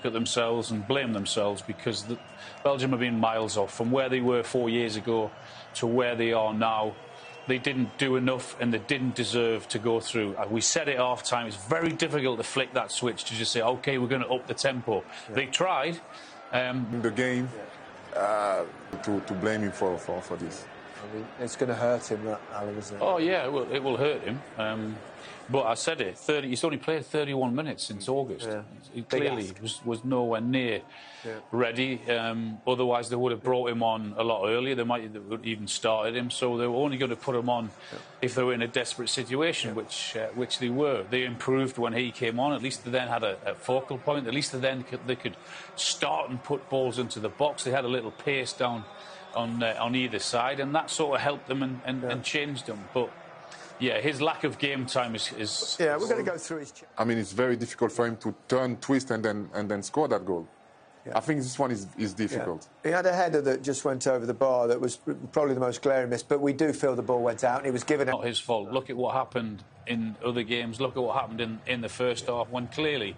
at themselves and blame themselves, because Belgium have been miles off from where they were 4 years ago to where they are now. They didn't do enough and they didn't deserve to go through. We said it half time, it's very difficult to flick that switch to just say, OK, we're going to up the tempo. Yeah. They tried. In the game, to blame him for this. I mean, it's going to hurt him, that, Alan, isn't it? Oh, yeah, it will hurt him. But I said it, he's only played 31 minutes since August. Yeah. He clearly was nowhere near ready. Otherwise, they would have brought him on a lot earlier. They might have even started him. So they were only going to put him on if they were in a desperate situation, which they were. They improved when he came on. At least they then had a focal point. At least they could start and put balls into the box. They had a little pace down on either side, and that sort of helped them and changed them. But yeah, his lack of game time is yeah, we're going to go through his. I mean, it's very difficult for him to turn, twist, and then score that goal. Yeah. I think this one is difficult. Yeah. He had a header that just went over the bar that was probably the most glaring miss, but we do feel the ball went out and he was given. Not his fault. Look at what happened in other games. Look at what happened in the first half, when clearly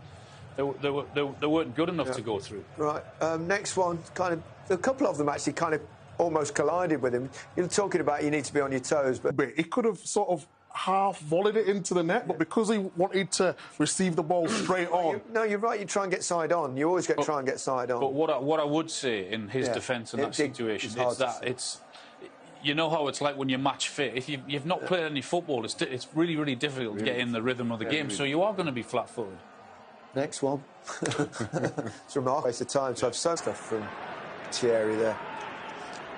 they weren't good enough to go through. Right. Next one, kind of a couple of them actually kind of almost collided with him. You're talking about you need to be on your toes, but he could have sort of half volleyed it into the net, but because he wanted to receive the ball straight on. No, you're right. You try and get side on. You always try and get side on. But what I would say in his defence in that situation is that it's. You know how it's like when you're match fit. If you've not played any football, it's really, really difficult to get in the rhythm of the game. So you are going to be flat-footed. Next one. It's a remarkable waste of time to have some stuff from Shearer there.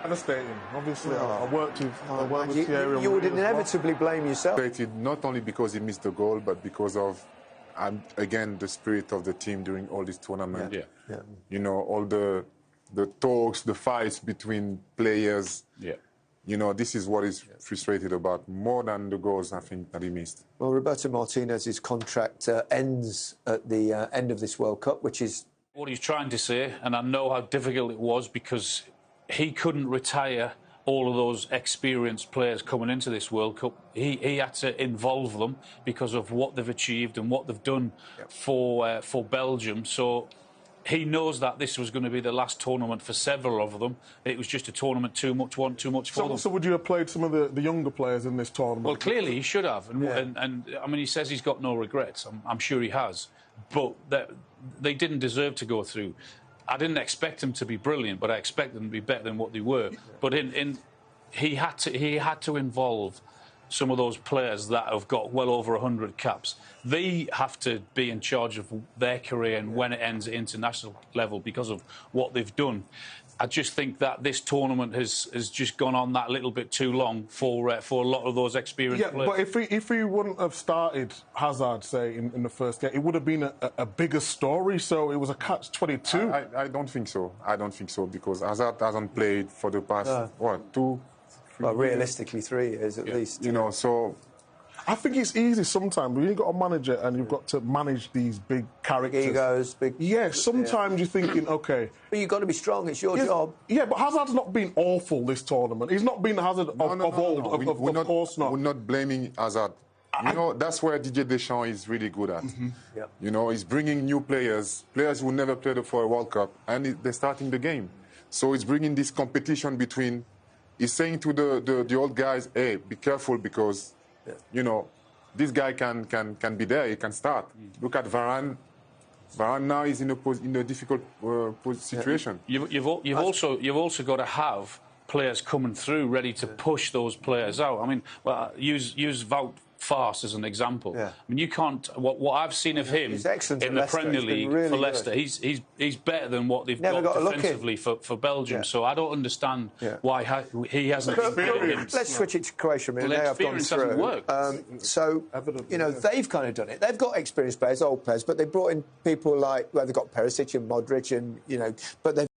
Devastating. Obviously, I worked with Shearer. You would inevitably blame yourself. Not only because he missed the goal, but because of, again, the spirit of the team during all this tournament. Yeah. You know, all the talks, the fights between players. Yeah. You know, this is what he's frustrated about, more than the goals, I think, that he missed. Well, Roberto Martinez's contract ends at the end of this World Cup, which is... What he's trying to say, and I know how difficult it was, because he couldn't retire all of those experienced players coming into this World Cup. He had to involve them because of what they've achieved and what they've done for Belgium. So he knows that this was going to be the last tournament for several of them. It was just a tournament too much for them. So would you have played some of the younger players in this tournament? Well, clearly he should have. And I mean, he says he's got no regrets. I'm sure he has. But they didn't deserve to go through. I didn't expect them to be brilliant, but I expect them to be better than what they were. But he had to involve some of those players that have got well over 100 caps. They have to be in charge of their career and when it ends at international level because of what they've done. I just think that this tournament has just gone on that little bit too long for a lot of those experienced players. But if he wouldn't have started Hazard, say, in the first game, it would have been a bigger story. So it was a catch-22. I don't think so. I don't think so, because Hazard hasn't played for the past, 2, 3 well, realistically 3 years at least. You know, so... I think it's easy sometimes. When you've got a manager and you've got to manage these big characters. Big egos, big... Yeah, sometimes you're thinking, OK... But you've got to be strong. It's your job. Yeah, but Hazard's not been awful this tournament. He's not been the Hazard of old. Of course not. We're not blaming Hazard. You know, that's where Didier Deschamps is really good at. You know, he's bringing new players who never played for a World Cup, and they're starting the game. So he's bringing this competition between... He's saying to the old guys, hey, be careful, because... You know, this guy can be there. He can start. Look at Varane. Varane now is in a difficult situation. You've also got to have players coming through ready to push those players out. I mean, well, use Wout Farce as an example. I mean, you can't. What I've seen of him in the Premier League for Leicester, he's better than what they've got defensively for Belgium. So I don't understand why he hasn't experienced. Let's switch it to Croatia. I mean, they have gone through. So you know, they've kind of done it. They've got experienced players, old players, but they brought in people like they've got Perisic and Modric, and you know, but they've